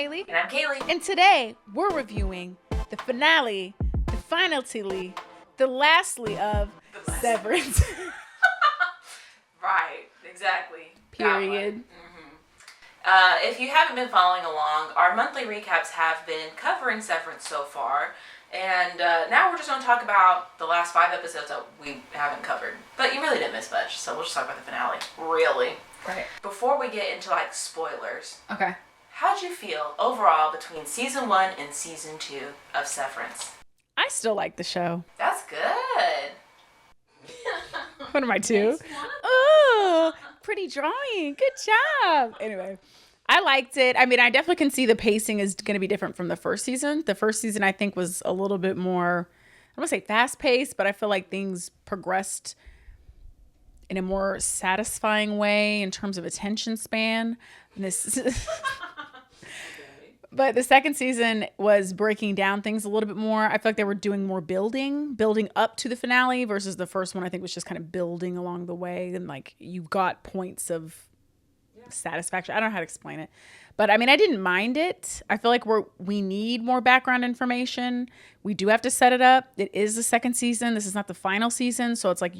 Hayley. And I'm Kayli. And today, we're reviewing the finale, the finally, the lastly of Severance. Right, exactly. Period. If you haven't been following along, our monthly recaps have been covering Severance so far. And now we're just going to talk about the last 5 episodes that we haven't covered. But you really didn't miss much, so we'll just talk about the finale. Really. Right. Before we get into, spoilers. Okay. How'd you feel overall between season 1 and season 2 of Severance? I still like the show. That's good. What am I, 2? Oh, pretty drawing. Good job. Anyway, I liked it. I mean, I definitely can see the pacing is going to be different from the first season. The first season, I think, was a little bit more, I don't want to say fast paced, but I feel like things progressed in a more satisfying way in terms of attention span. And this, but the second season was breaking down things a little bit more. I feel like they were doing more building up to the finale versus the first one. I think was just kind of building along the way, and like you got points of satisfaction. I don't know how to explain it, but I mean, I didn't mind it. I feel like we need more background information. We do have to set it up. It is the second season. This is not the final season, so it's like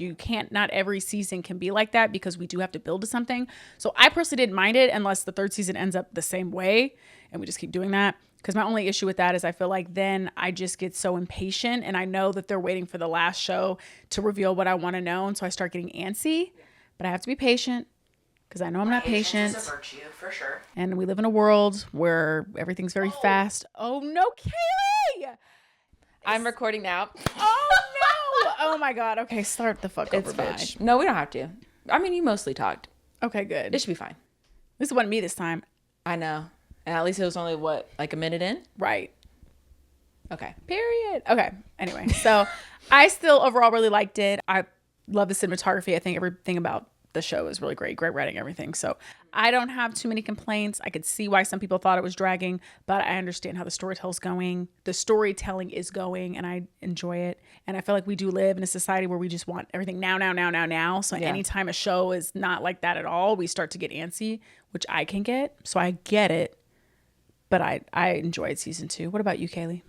not every season can be like that because we do have to build to something. So I personally didn't mind it unless the third season ends up the same way and we just keep doing that. Because my only issue with that is I feel like then I just get so impatient, and I know that they're waiting for the last show to reveal what I want to know, and so I start getting antsy. But I have to be patient. Because I know I'm not patient. Patience is a virtue, for sure. And we live in a world where everything's very fast. Oh, no, Kayli! I'm recording now. Oh, no! Oh, my God. Okay, start the fuck over, bitch. No, we don't have to. I mean, you mostly talked. Okay, good. It should be fine. This wasn't me this time. I know. And at least it was only, like a minute in? Right. Okay. Period. Okay. Anyway, so I still overall really liked it. I love the cinematography. I think everything about the show is really great writing, everything. So I don't have too many complaints. I could see why some people thought it was dragging, but I understand how the storytelling is going, and I enjoy it. And I feel like we do live in a society where we just want everything now. So anytime a show is not like that at all, we start to get antsy, which I can get. So I get it, but I enjoyed season 2. What about you, Kayli?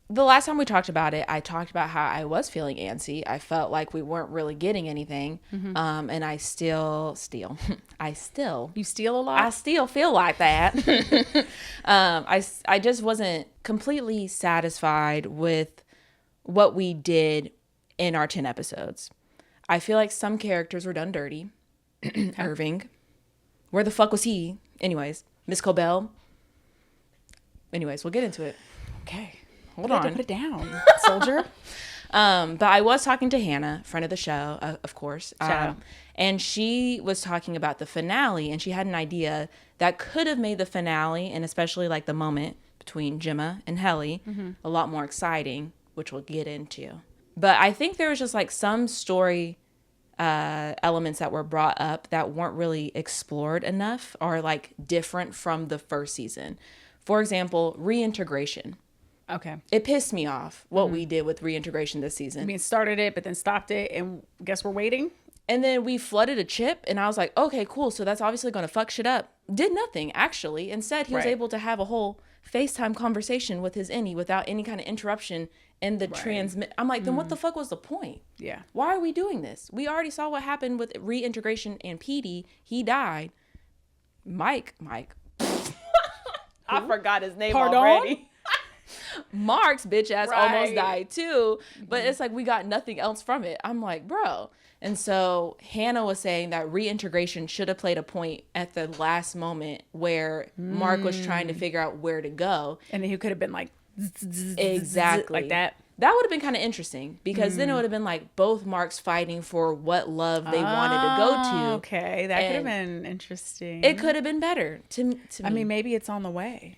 The last time we talked about it, I talked about how I was feeling antsy. I felt like we weren't really getting anything. And I still steal. You steal a lot? I still feel like that. I just wasn't completely satisfied with what we did in our 10 episodes. I feel like some characters were done dirty. Irving. Where the fuck was he? Anyways, Miss Cobell. Anyways, we'll get into it. Okay. Hold on. Put it down, soldier. But I was talking to Hannah, friend of the show, of course. Shout out. And she was talking about the finale, and she had an idea that could have made the finale, and especially like the moment between Gemma and Helly, a lot more exciting, which we'll get into. But I think there was just like some story elements that were brought up that weren't really explored enough, or like different from the first season. For example, reintegration. Okay. It pissed me off what we did with reintegration this season. I mean, started it, but then stopped it, and guess we're waiting? And then we flooded a chip, and I was like, okay, cool. So that's obviously going to fuck shit up. Did nothing, actually. Instead, he was able to have a whole FaceTime conversation with his innie without any kind of interruption in the transmit. I'm like, then what the fuck was the point? Yeah. Why are we doing this? We already saw what happened with reintegration and Petey. He died. Mike. I forgot his name already. Mark's bitch ass almost died too, but it's like we got nothing else from it. I'm like, bro. And so Hannah was saying that reintegration should have played a point at the last moment where Mark was trying to figure out where to go, and he could have been like exactly like that. That would have been kind of interesting, because then it would have been like both Marks fighting for what love they wanted to go to. Okay, that could have been interesting. It could have been better to me. I mean, maybe it's on the way.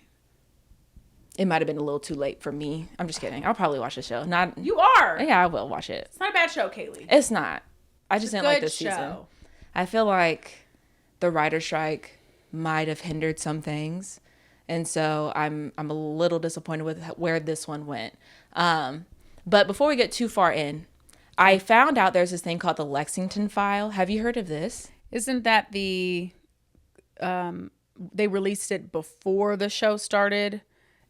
It might have been a little too late for me. I'm just kidding. I'll probably watch the show. You are. Yeah, I will watch it. It's not a bad show, Kayli. It's not. I just didn't like this show. season. I feel like the writer's strike might have hindered some things, and so I'm a little disappointed with where this one went. But before we get too far in, I found out there's this thing called the Lexington File. Have you heard of this? Isn't that the they released it before the show started.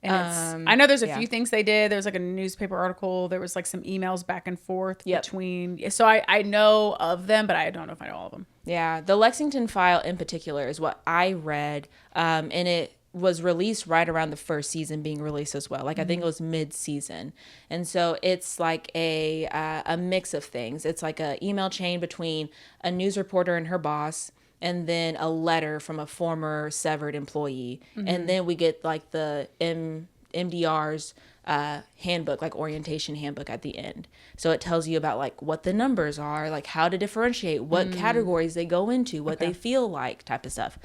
And I know there's a few things they did. There was like a newspaper article. There was like some emails back and forth between. So I know of them, but I don't know if I know all of them. Yeah. The Lexington File in particular is what I read. And it was released right around the first season being released as well. Like I think it was mid-season. And so it's like a mix of things. It's like a email chain between a news reporter and her boss, and then a letter from a former severed employee. And then we get like the MDR's handbook, like orientation handbook at the end. So it tells you about like what the numbers are, like how to differentiate, what categories they go into, what they feel like, type of stuff.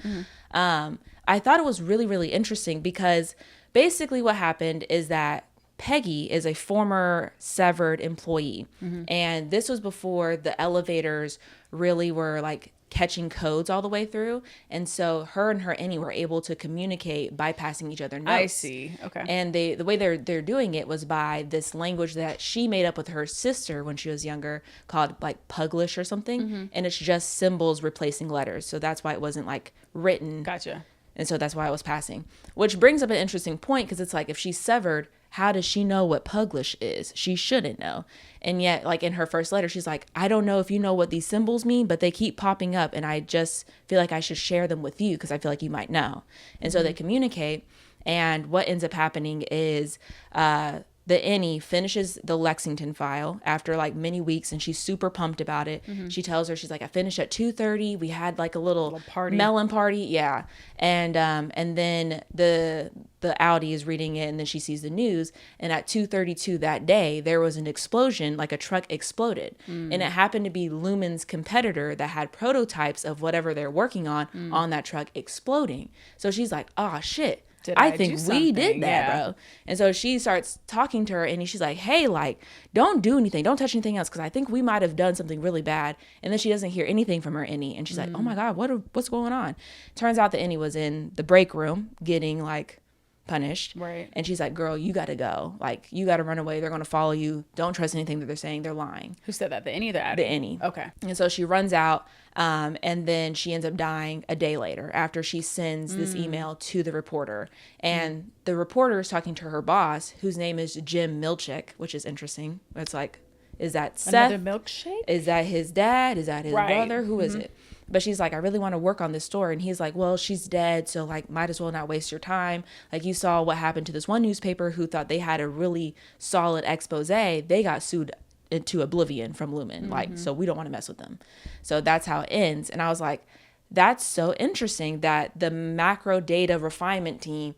I thought it was really, really interesting because basically what happened is that Peggy is a former severed employee. And this was before the elevators really were like catching codes all the way through. And so her and her Annie were able to communicate by passing each other notes. I see. Okay. And the way they're doing it was by this language that she made up with her sister when she was younger called like Puglish or something. And it's just symbols replacing letters. So that's why it wasn't like written. Gotcha. And so that's why I was passing. Which brings up an interesting point because it's like if she's severed, how does she know what Puglish is? She shouldn't know. And yet, like in her first letter, she's like, I don't know if you know what these symbols mean, but they keep popping up. And I just feel like I should share them with you because I feel like you might know. And so they communicate. And what ends up happening is the Annie finishes the Lexington File after like many weeks, and she's super pumped about it. She tells her, she's like, I finished at 2:30. We had like a little party, melon party. Yeah. And then the Audi is reading it, and then she sees the news, and at 2:32 that day there was an explosion, like a truck exploded. And it happened to be Lumen's competitor that had prototypes of whatever they're working on that truck exploding. So she's like, oh shit, I think we did that, bro. And so she starts talking to her, and she's like, hey, like, don't do anything. Don't touch anything else, because I think we might have done something really bad. And then she doesn't hear anything from her Annie. And she's like, oh, my God, what's going on? Turns out that Annie was in the break room getting, like, punished. Right. And she's like, girl, you got to go. Like, you got to run away. They're going to follow you. Don't trust anything that they're saying. They're lying. Who said that? The Annie or the Addie? The Annie. Okay. And so she runs out, and then she ends up dying a day later after she sends this email to the reporter. And the reporter is talking to her boss, whose name is Jim Milchick, which is interesting. It's like, is that Seth? Another milkshake? Is that his dad? Is that his brother? Who is it? But she's like, I really want to work on this story. And he's like, well, she's dead, so like might as well not waste your time. Like, you saw what happened to this one newspaper who thought they had a really solid expose. They got sued into oblivion from Lumen. Like, so we don't want to mess with them. So that's how it ends. And I was like, that's so interesting that the macro data refinement team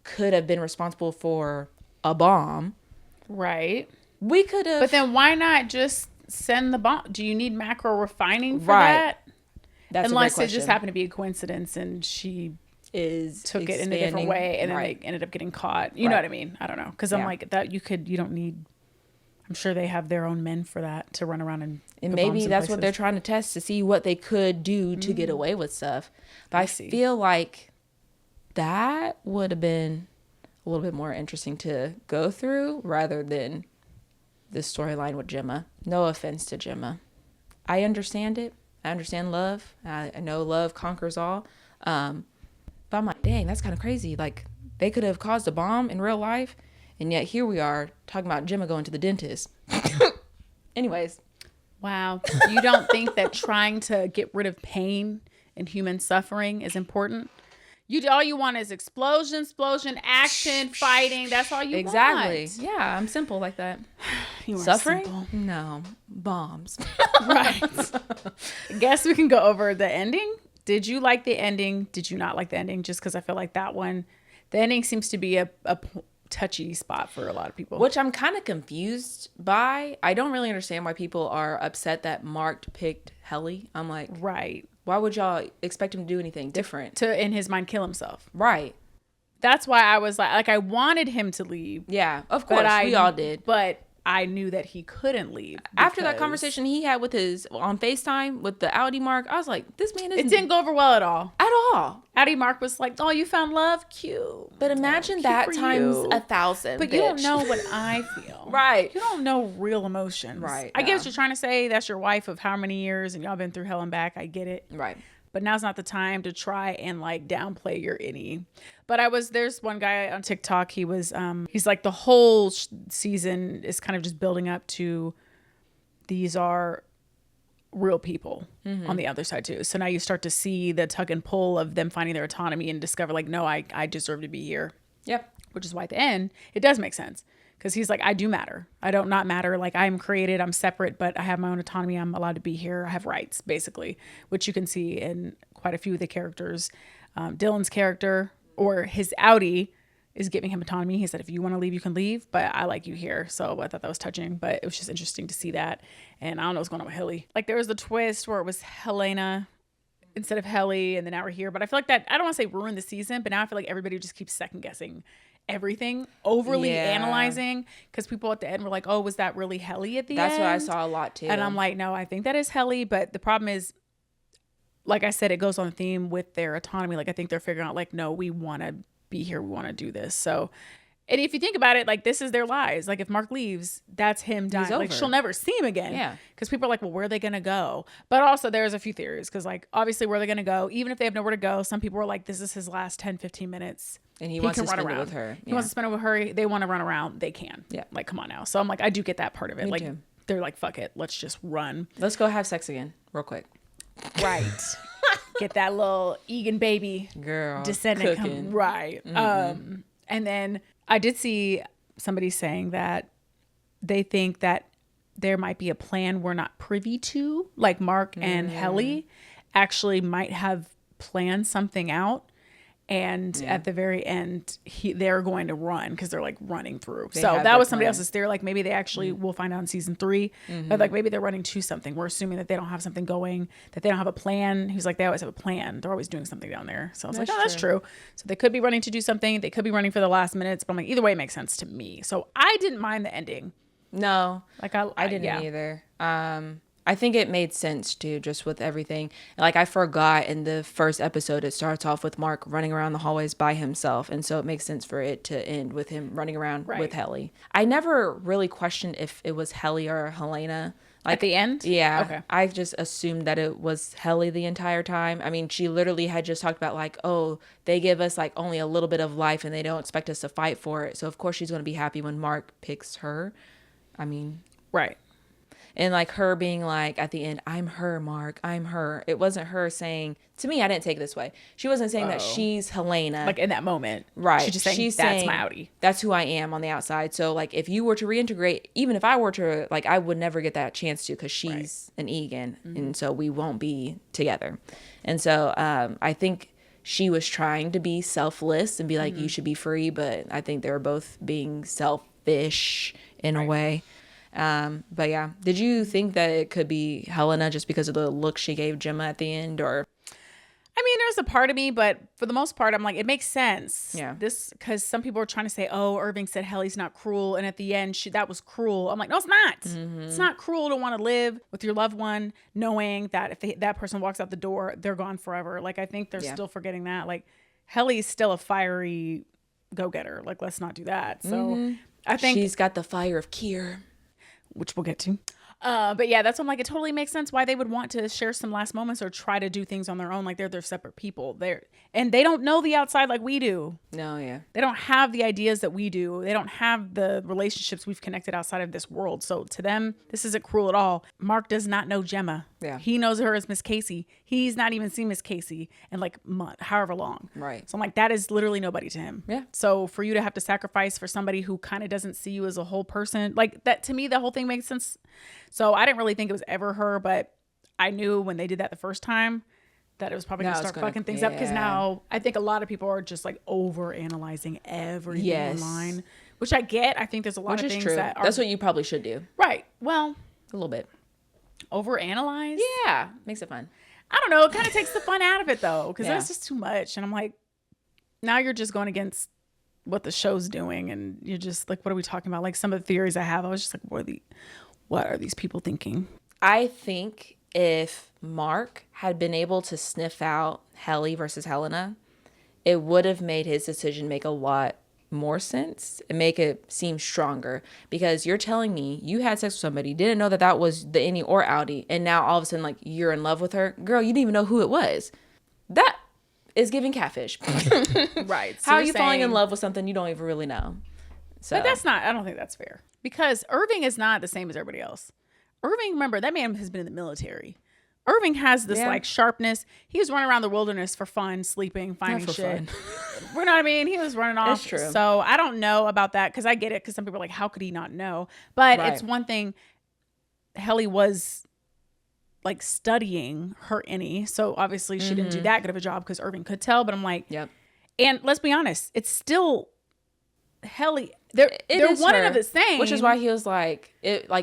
could have been responsible for a bomb. Right. We could have. But then why not just send the bomb? Do you need macro refining for that? That's unless it just happened to be a coincidence and she took it in a different way, and then they ended up getting caught. You know what I mean? I don't know, because I'm like, that you don't need. I'm sure they have their own men for that to run around and maybe that's what they're trying to test to see what they could do to get away with stuff. But I feel like that would have been a little bit more interesting to go through rather than this storyline with Gemma. No offense to Gemma. I understand it. I understand love. I know love conquers all. But I'm like, dang, that's kind of crazy. Like, they could have caused a bomb in real life, and yet here we are talking about Gemma going to the dentist. Anyways. Wow. You don't think that trying to get rid of pain and human suffering is important? All you want is explosion, action, fighting. That's all you want. Exactly. Yeah, I'm simple like that. You are suffering? simple. No. Bombs. Right. Guess we can go over the ending. Did you like the ending? Did you not like the ending? Just because I feel like that one, the ending seems to be a touchy spot for a lot of people. Which I'm kind of confused by. I don't really understand why people are upset that Mark picked Hayley. I'm like, right. Why would y'all expect him to do anything different? To, in his mind, kill himself. Right. That's why I was like I wanted him to leave. Yeah, of course. We all did. But I knew that he couldn't leave. After that conversation he had with on FaceTime with the Audi Mark, I was like, this man isn't... It didn't go over well at all. At all. Audi Mark was like, oh, you found love? Cute. But imagine that times 1,000. But bitch. You don't know what I feel. Right. You don't know real emotions. Right. I get what you're trying to say. That's your wife of how many years and y'all been through hell and back. I get it. Right. but now's not the time to try and like downplay your innie. But there's one guy on TikTok, he's like the whole season is kind of just building up to these are real people on the other side too. So now you start to see the tug and pull of them finding their autonomy and discover like, no, I deserve to be here. Yep. Which is why at the end, it does make sense. Because he's like, I do matter. I don't not matter. Like I'm created, I'm separate, but I have my own autonomy. I'm allowed to be here. I have rights, basically, which you can see in quite a few of the characters. Dylan's character or his outie is giving him autonomy. He said, if you want to leave, you can leave, but I like you here. So I thought that was touching, but it was just interesting to see that. And I don't know what's going on with Hayley. Like there was the twist where it was Helena instead of Hayley, and then now we're here. But I feel like that, I don't want to say ruin the season, but now I feel like everybody just keeps second guessing everything, overly analyzing, because people at the end were like, oh, was that really Hayley at the end? That's what I saw a lot too. And I'm like, no, I think that is Hayley, but the problem is, like I said, it goes on theme with their autonomy. Like I think they're figuring out like, no, we want to be here, we want to do this. So, and if you think about it, like this is their lives. Like if Mark leaves, that's him dying. Like she'll never see him again. Yeah. Because people are like, well, where are they going to go? But also there's a few theories because like obviously where they're going to go, even if they have nowhere to go, some people are like, this is his last 10, 15 minutes. And he wants to spend it with her. He wants to spend it with her. They want to run around. They can. Yeah. Like, come on now. So I'm like, I do get that part of it. Me like too. They're like, fuck it. Let's just run. Let's go have sex again real quick. Right. Get that little Egan baby girl descendant come right. And then I did see somebody saying that they think that there might be a plan we're not privy to, like Mark and Hayley actually might have planned something out, and at the very end they're going to run because they're like running through. So that was somebody else's theory. Like maybe they actually we'll find out in season 3. But like maybe they're running to something. We're assuming that they don't have something going, that they don't have a plan. He's like, they always have a plan. They're always doing something down there. So I was like, oh, that's true. So they could be running to do something. They could be running for the last minutes. But I'm like, either way, it makes sense to me. So I didn't mind the ending. No, like I didn't either. I think it made sense too, just with everything. Like I forgot in the first episode, it starts off with Mark running around the hallways by himself. And so it makes sense for it to end with him running around with Hayley. I never really questioned if it was Hayley or Helena. Like, at the end? Yeah. Okay. I just assumed that it was Hayley the entire time. I mean, she literally had just talked about like, oh, they give us like only a little bit of life and they don't expect us to fight for it. So of course she's going to be happy when Mark picks her. I mean. Right. And like her being like at the end, I'm her, Mark, I'm her. It wasn't her saying, to me, I didn't take it this way. She wasn't saying that she's Helena. Like in that moment. Right. She's just saying, that's my outie. That's who I am on the outside. So like if you were to reintegrate, even if I were to, like I would never get that chance to because she's an Egan. And so we won't be together. And so I think she was trying to be selfless and be like, you should be free. But I think they were both being selfish in a way. But yeah, did you think that it could be Helena just because of the look she gave Gemma at the end, or? I mean, there's a part of me, but for the most part, I'm like, it makes sense. Yeah. Because some people are trying to say, oh, Irving said Hayley's not cruel, and at the end, that was cruel. I'm like, no, it's not. It's not cruel to want to live with your loved one, knowing that if that person walks out the door, they're gone forever. Like, I think they're still forgetting that. Like, Hayley's still a fiery go-getter. Like, let's not do that. So I think she's got the fire of Kier. Which we'll get to. But yeah, that's what I'm like, it totally makes sense why they would want to share some last moments or try to do things on their own. Like they're separate people. And they don't know the outside like we do. No, yeah. They don't have the ideas that we do. They don't have the relationships we've connected outside of this world. So to them, this isn't cruel at all. Mark does not know Gemma. Yeah. He knows her as Miss Casey. He's not even seen Miss Casey in like however long. Right. So I'm like, that is literally nobody to him. Yeah. So for you to have to sacrifice for somebody who kind of doesn't see you as a whole person, like that, to me, the whole thing makes sense. So I didn't really think it was ever her, but I knew when they did that the first time that it was probably going to start fucking things up, because now I think a lot of people are just like over analyzing everything online, which I get. I think there's a lot of things that are, that's what you probably should do. Right. Well, a little bit. Over analyze. Yeah. Makes it fun. I don't know. It kind of takes the fun out of it though, because that's just too much. And I'm like, now you're just going against what the show's doing, and you're just like, what are we talking about? Like some of the theories I have, I was just like, what are these people thinking? I think if Mark had been able to sniff out Hayley versus Helena, it would have made his decision make a lot more sense and make it seem stronger, because you're telling me you had sex with somebody, didn't know that was the innie or outie, and now all of a sudden like you're in love with her. Girl, you didn't even know who it was. that is giving catfish. Right. So How are you're you falling in saying- love with something you don't even really know? So But that's not, I don't think that's fair. Because Irving is not the same as everybody else. Irving, remember, that man has been in the military. Irving has this like sharpness. He was running around the wilderness for fun, sleeping, finding for shit. fun. You know what I mean? He was running off. That's true. So I don't know about that because I get it because some people are like, how could he not know? But Right. it's one thing. Helly was like studying her innie. So obviously she didn't do that good of a job because Irving could tell. But I'm like, Yep. and let's be honest, it's still Helly. They're one and of the same. Which is why he was like,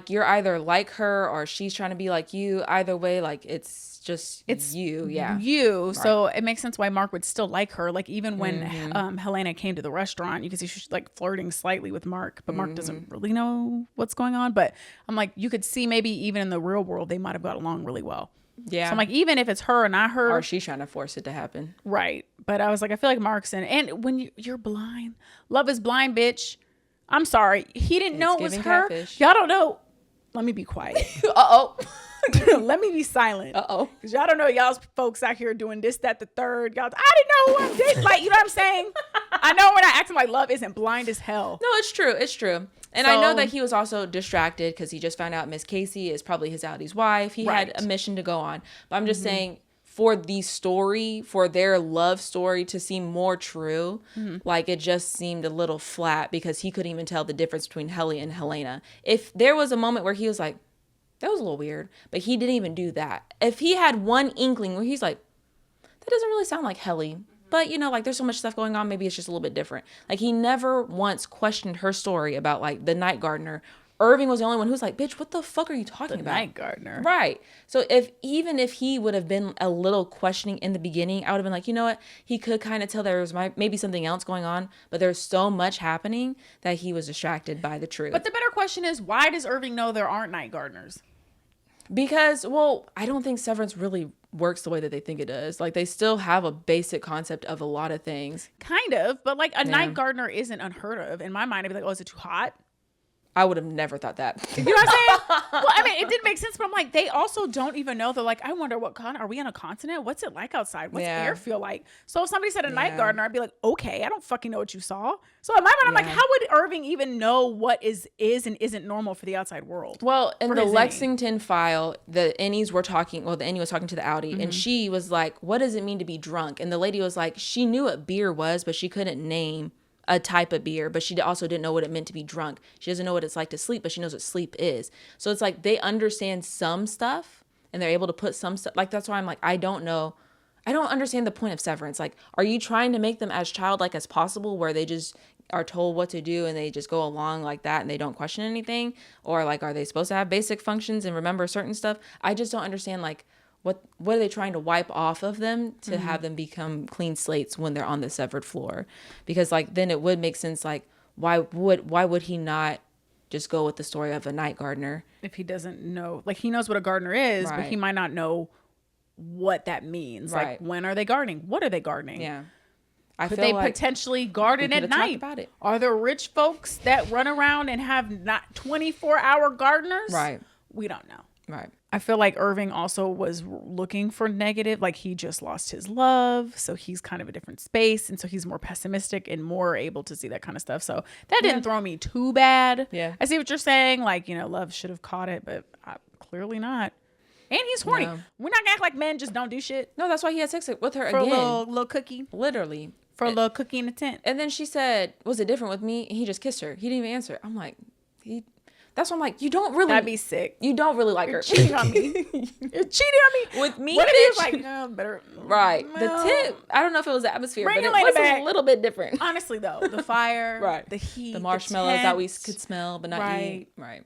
you're either like her or she's trying to be like you. Either way, like it's you. Yeah. You. Right. So it makes sense why Mark would still like her. Like even when Helena came to the restaurant, you could see she's like flirting slightly with Mark, but Mark doesn't really know what's going on. But I'm like, you could see maybe even in the real world, they might have got along really well. Yeah. So I'm like, even if it's her or not her. Or she's trying to force it to happen. Right. But I was like, I feel like Mark's in. And when you're blind, love is blind, bitch. I'm sorry. He didn't know it was giving her. catfish. Y'all don't know. Let me be quiet. Uh-oh. Let me be silent. Uh-oh. Because y'all don't know y'all's folks out here doing this, that, the third. Y'all, I didn't know who I'm dating. Like, you know what I'm saying? I know we're not acting like love isn't blind as hell. No, it's true. It's true. And I know that he was also distracted because he just found out Miss Casey is probably his Audie's wife. He had a mission to go on. But I'm just saying, for the story, for their love story to seem more true, like it just seemed a little flat because he couldn't even tell the difference between Helly and Helena. If there was a moment where he was like, that was a little weird, but he didn't even do that. If he had one inkling where he's like, that doesn't really sound like Helly, but you know, like there's so much stuff going on, maybe it's just a little bit different. Like he never once questioned her story about like the night gardener. Irving was the only one who was like, bitch, what the fuck are you talking about? Night gardener. Right. So even if he would have been a little questioning in the beginning, I would have been like, you know what? He could kind of tell there was maybe something else going on, but there's so much happening that he was distracted by the truth. But the better question is, why does Irving know there aren't night gardeners? Because, well, I don't think Severance really works the way that they think it does. Like, they still have a basic concept of a lot of things. Kind of, but like a night gardener isn't unheard of. In my mind, I'd be like, oh, is it too hot? I would have never thought that. You know what I'm saying? Well, I mean, it did make sense, but I'm like, they also don't even know. They're like, I wonder what continent, are we on a continent? What's it like outside? What's air feel like? So if somebody said a night gardener, I'd be like, okay, I don't fucking know what you saw. So in my mind, I'm like, how would Irving even know what is and isn't normal for the outside world? Well, in the his Lexington file, the Innies were talking, well, the Innie was talking to the Audi, and she was like, what does it mean to be drunk? And the lady was like, she knew what beer was, but she couldn't name a type of beer, but she also didn't know what it meant to be drunk. She doesn't know what it's like to sleep, but she knows what sleep is. So it's like they understand some stuff and they're able to put some stuff. Like, that's why I'm like, I don't know. I don't understand the point of Severance. Like, are you trying to make them as childlike as possible where they just are told what to do and they just go along like that and they don't question anything? Or like, are they supposed to have basic functions and remember certain stuff? I just don't understand, like, what are they trying to wipe off of them to have them become clean slates when they're on the severed floor? Because like then it would make sense, like why would he not just go with the story of a night gardener If he doesn't know, like he knows what a gardener is, but Right. he might not know what that means. Right. Like, when are they gardening? What are they gardening? Yeah, I Could feel they like potentially garden we at could've talked night? about it. Are there rich folks that run around and have not 24-hour gardeners? Right. We don't know. right. I feel like Irving also was looking for negative, like he just lost his love, so he's kind of a different space, and so he's more pessimistic and more able to see that kind of stuff. So that didn't throw me too bad. Yeah. I see what you're saying, like, you know, love should have caught it, but clearly not. And he's horny. No. We're not gonna act like men just don't do shit No, that's why he had sex with her for again. a little cookie, Literally. for a little cookie in the tent. And then she said, was it different with me? And he just kissed her. He didn't even answer. I'm like, that's why I'm like, you don't really. That'd be sick. You don't really like her. Cheating on me. You're cheating on me With me, What if he was bitch. like, no, better. Right. well, The tip, I don't know if it was the atmosphere, Bring but it Elena was back. a little bit different. Honestly, though, the fire, Right. the heat, The marshmallows that we tent. could smell but not Right. eat. Right.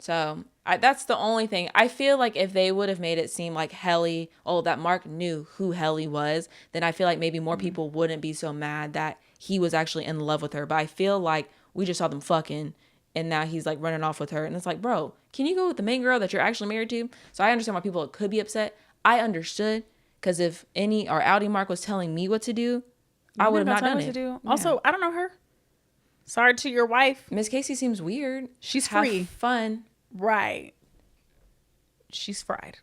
So that's the only thing. I feel like if they would have made it seem like Helly, that Mark knew who Helly was, then I feel like maybe more people wouldn't be so mad that he was actually in love with her. But I feel like we just saw them fucking and now he's like running off with her. And it's like, bro, can you go with the main girl that you're actually married to? So I understand why people could be upset. I understood because if Innie or Audi Mark was telling me what to do, I would have not done it. Yeah. Also, I don't know her. Sorry to your wife. Miss Casey seems weird. She's Have free. fun. Right. She's fried.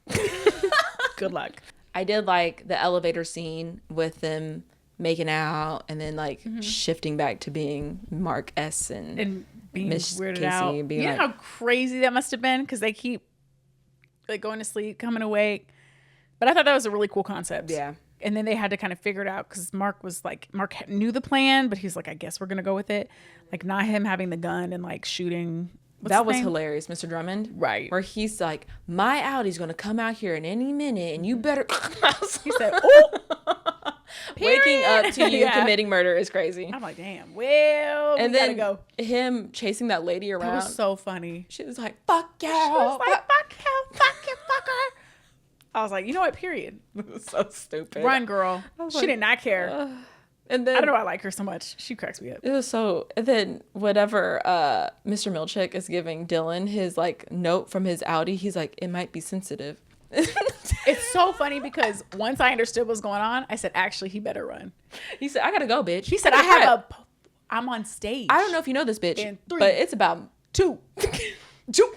Good luck. I did like the elevator scene with them making out and then like shifting back to being Mark S. and being Miss weirded Casey out. being You know like, how crazy that must have been? Because they keep like going to sleep, coming awake. But I thought that was a really cool concept. Yeah. And then they had to kind of figure it out because Mark knew the plan, but he's like, I guess we're going to go with it. Like, not him having the gun and like shooting. That was hilarious, Mr. Drummond. Right. Where he's like, my Audi's going to come out here in any minute and you better. He said, oh, waking up to you committing murder is crazy. I'm like, damn, well, and we then gotta go. Him chasing that lady around. That was so funny. She was like, fuck you. She was like, fuck you, fucker. I was like, you know what, period. It was so stupid. Run, girl. She like, did not care. And then I don't know why I like her so much. She cracks me up. it was so. And then whatever Mr. Milchick is giving Dylan his like note from his Audi, he's like, it might be sensitive. It's so funny because once I understood what's going on, I said, actually, he better run. He said, I gotta go, bitch. He said, I'm on stage. I don't know if you know this, bitch, In 3, but it's about 2.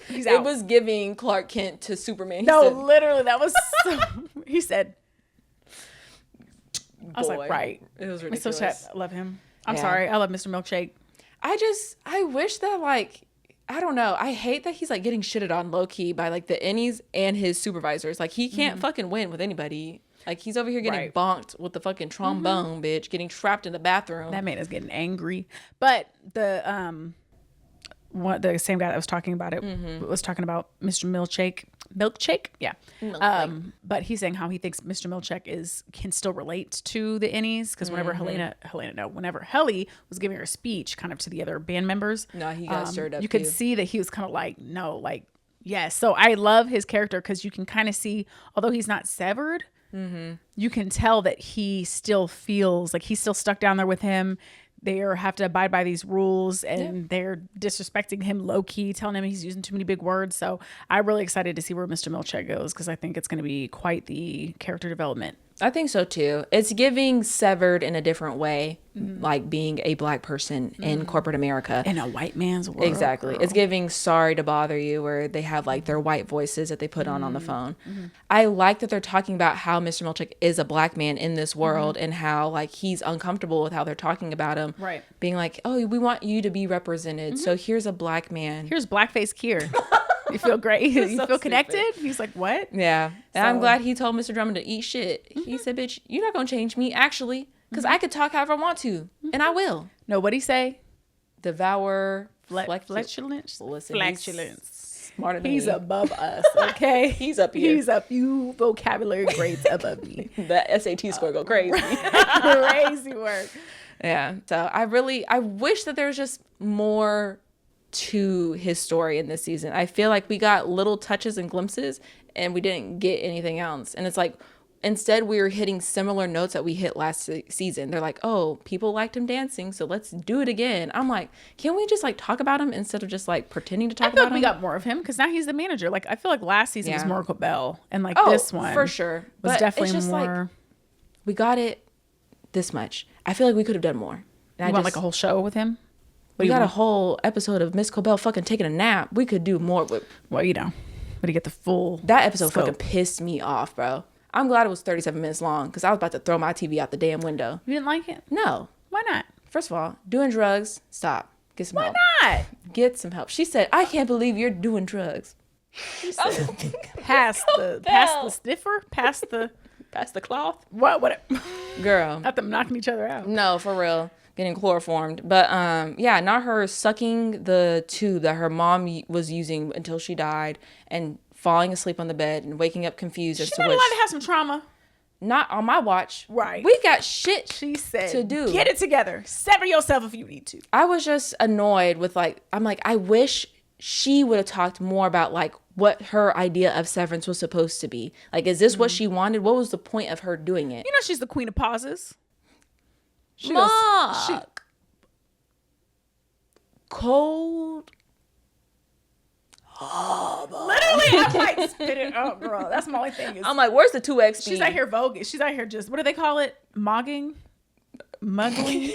He's out. It was giving Clark Kent to Superman. He No, said, literally, that was so. He said, I was boy, like, right. It was Mr. ridiculous. Chet, I love him. I'm Yeah. sorry. I love Mr. Milkshake. I wish that like, I don't know. I hate that he's like getting shitted on low key by like the innies and his supervisors. Like he can't fucking win with anybody. Like he's over here getting Right. bonked with the fucking trombone, bitch, getting trapped in the bathroom. That man is getting angry. But the same guy that was talking about it was talking about Mr. Milkshake, yeah. But he's saying how he thinks Mr. Milkshake can still relate to the innies because whenever whenever Helly was giving her speech, kind of to the other band members, No, he got stirred up. you could see that he was kind of like, no, like, yes. So I love his character because you can kind of see, although he's not severed, you can tell that he still feels like he's still stuck down there with him. They have to abide by these rules and they're disrespecting him low key, telling him he's using too many big words. So I'm really excited to see where Mr. Milchek goes because I think it's going to be quite the character development. I think so too. It's giving severed in a different way, like being a black person in corporate America. In a white man's world. Exactly. Girl. It's giving Sorry to Bother You, where they have like their white voices that they put on the phone. I like that they're talking about how Mr. Milchick is a black man in this world and how like he's uncomfortable with how they're talking about him. Right. Being like, oh, we want you to be represented. So here's a black man. Here's blackface Kier. You feel great? You so feel connected? stupid. He's like, what? Yeah. And I'm So- glad he told Mr. Drummond to eat shit. He said, bitch, you're not going to change me, actually, because I could talk however I want to, and I will. No, what'd he say? Devour Flatulence? Listen, Flatulence. Smarter than He's me. above us, okay? He's up here. He's up. You vocabulary grades above me. That SAT score go crazy. Crazy work. Yeah. So I wish that there was just more to his story in this season. I feel like we got little touches and glimpses and we didn't get anything else. And it's like, instead we were hitting similar notes that we hit last season. They're like, oh, people liked him dancing, so let's do it again. I'm like, can we just like talk about him instead of just like pretending to talk I feel about like we him? got more of him because now he's the manager. Like I feel like last season was Yeah. more Bell, and like Oh, this one for sure. was But definitely it's just more. like, we got it this much. I feel like we could have done more. And You want like a whole show with him? What we do you got a want? whole episode of Miss Cobell fucking taking a nap. We could do more with Well, you know, but you get the full. that episode. scope. Fucking pissed me off, bro. I'm glad it was 37 minutes long because I was about to throw my TV out the damn window. You didn't like it? No. Why not? First of all, doing drugs, stop. Get some Why help. not? Get some help. She said, I can't believe you're doing drugs. Pass the sniffer, pass the Pass the cloth. what? Girl. Not them knocking each other out. No, for real. Getting chloroformed. But yeah, not her sucking the tube that her mom was using until she died and falling asleep on the bed and waking up confused as She's to not which. allowed to have some trauma. Not on my watch. Right. We got shit She said, to do. Get it together. Sever yourself if you need to. I was just annoyed with like, I'm like, I wish she would have talked more about like what her idea of Severance was supposed to be. Like, is this what she wanted? What was the point of her doing it? You know she's the queen of pauses. She Mark. goes, Cold. literally, I might spit it out, girl. That's my only thing. Is I'm like, where's the 2X? she's out here voguing. She's out here just, what do they call it? Mugging? Muggling?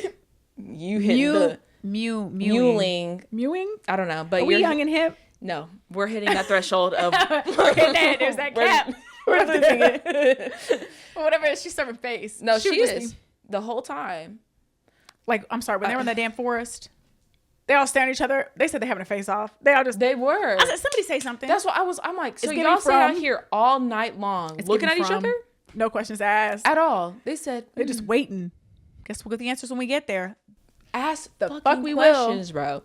You hit the mewing. Mewing? I don't know, but Are we you're young and hip? no, we're hitting that threshold of There's that we're- cap. We're losing it. Whatever it is, she's serving face. No, she was is. The whole time. Like, I'm sorry, when they were in that damn forest, they all staring at each other. They said they're having a face off. They all just. They were. I said, somebody say something. That's what I'm like, so It's y'all sat out from- here all night long looking at each other? No questions asked. At all. They said, They're just waiting. Guess we'll get the answers when we get there. ask The fucking fuck we questions, bro.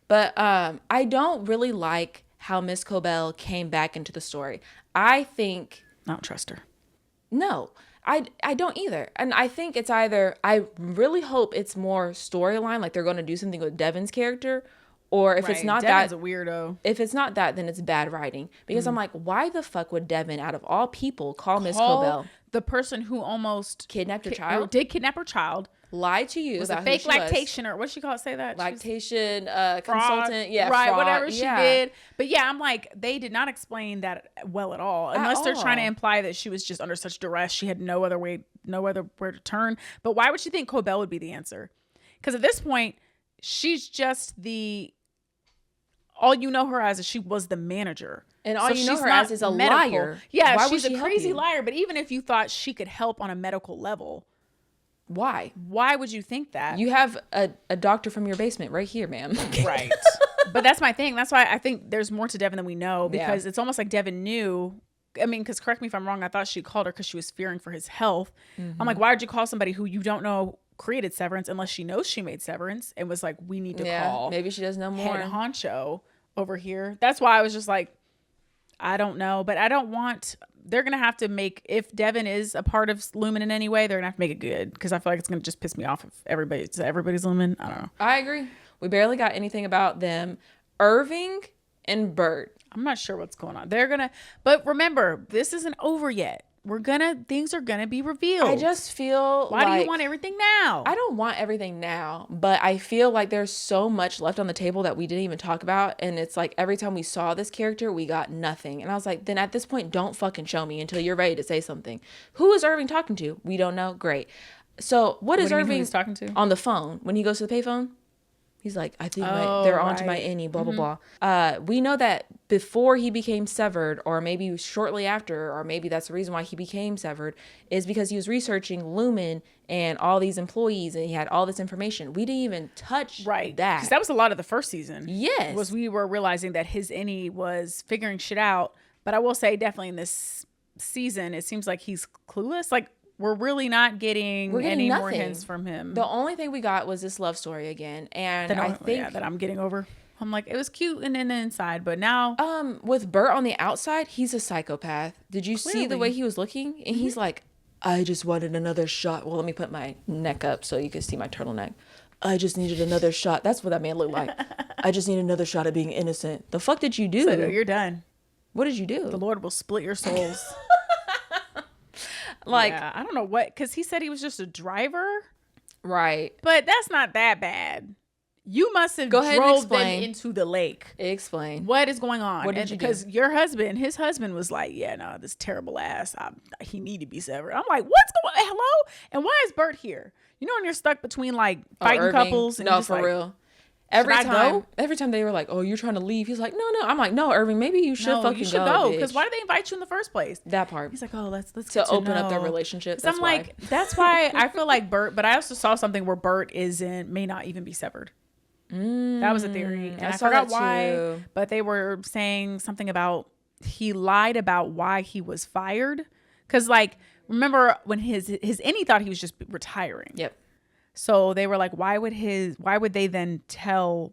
But I don't really like how Miss Cobell came back into the story. I think I don't trust her. no, I don't either. And I think it's either I really hope it's more storyline, like they're going to do something with Devin's character, or if it's not Devin's that, a weirdo. if it's not that, then it's bad writing. Because I'm like, why the fuck would Devin, out of all people, call Miss Cobell? The person who almost Kidnapped her child? did kidnap her child. Lied to you Was about a fake who she lactation or what she call it? Say that lactation Fraud. consultant, yeah, right, fraud. whatever she Yeah. did. But yeah, I'm like, they did not explain that well at all, unless they're trying to all. imply that she was just under such duress she had no other where to turn. But why would she think Cobell would be the answer? Because at this point, she's just all you know her as is she was the manager. And all you know she's her not as is a medical. liar. Yeah, Why would she's she a help crazy you? liar. But even if you thought she could help on a medical level, Why? why would you think that? You have a doctor from your basement right here, ma'am. Right. But that's my thing. That's why I think there's more to Devin than we know, because it's almost like Devin knew. I mean, because correct me if I'm wrong, I thought she called her because she was fearing for his health. I'm like, why would you call somebody who you don't know created Severance unless she knows she made Severance and was like, we need to call Maybe she does know more. head honcho over here. That's why I was just like, I don't know, but I don't want. They're gonna have to make, if Devin is a part of Lumen in any way, they're gonna have to make it good, because I feel like it's gonna just piss me off if everybody's Lumen. I don't know. I agree. We barely got anything about them. Irving and Bert. I'm not sure what's going on. They're gonna, but remember, this isn't over yet. Things are gonna be revealed. I just feel Why do like you want everything now? I don't want everything now, but I feel like there's so much left on the table that we didn't even talk about. And it's like every time we saw this character, we got nothing. And I was like, then at this point, don't fucking show me until you're ready to say something. Who is Irving talking to? We don't know. Great. So what is do you mean who Irving he's talking to? on the phone when he goes to the payphone? He's like, I think Oh, they're onto my right. innie, blah, blah, blah. We know that before he became severed, or maybe shortly after, or maybe that's the reason why he became severed, is because he was researching Lumen and all these employees, and he had all this information. We didn't even touch Right. that. Because that was a lot of the first season. Yes. Was we were realizing that his innie was figuring shit out. But I will say, definitely in this season, it seems like he's clueless. Like, we're really not getting any more nothing. hints from him. The only thing we got was this love story again. And I think that I'm getting over. I'm like, it was cute and then inside, but now with Bert on the outside, he's a psychopath. Did you see the Clearly. way he was looking? And he's like, I just wanted another shot. Well, let me put my neck up so you can see my turtleneck. I just needed another shot. That's what that man looked like. I just need another shot of being innocent. The fuck did you do? so you're done. What did you do? The Lord will split your souls. Like, yeah, I don't know what, because he said he was just a driver, right. but that's not that bad. You must have Go ahead and drove them explain. into the lake. Explain. What is going on? What did you do? Because his husband was like, yeah, no, this terrible ass, he need to be severed. I'm like, what's going on? Hello? And why is Bert here? You know when you're stuck between like fighting Irving? couples? And No, you're just for like, real. Every I time, go? every time they were like, "Oh, you're trying to leave," he's like, "No, no." I'm like, "No, Irving, maybe you should No, fucking you should go because bitch." why did they invite you in the first place? That part He's like, oh, let's to get open up their know. relationship. 'Cause That's I'm why. like, that's why I feel like Bert, but I also saw something where Bert may not even be severed. That was a theory, and I saw forgot that why. too. But they were saying something about he lied about why he was fired, because like remember when his innie thought he was just retiring. Yep. So they were like, why would they then tell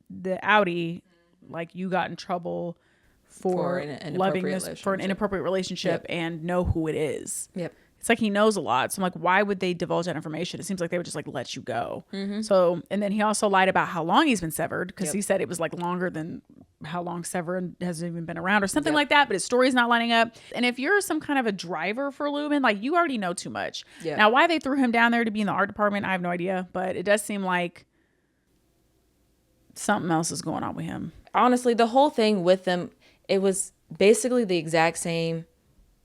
the Audi like you got in trouble for an loving inappropriate this for an relationship. inappropriate relationship and know who it is. Yep. It's like he knows a lot. So I'm like, why would they divulge that information? It seems like they would just like let you go. Mm-hmm. So, and then he also lied about how long he's been severed, because Yep. he said it was like longer than how long Severin hasn't even been around or something Yep. like that. But his story's not lining up. And if you're some kind of a driver for Lumen, like you already know too much. Yep. Now, why they threw him down there to be in the art department, I have no idea. But it does seem like something else is going on with him. Honestly, the whole thing with them, it was basically the exact same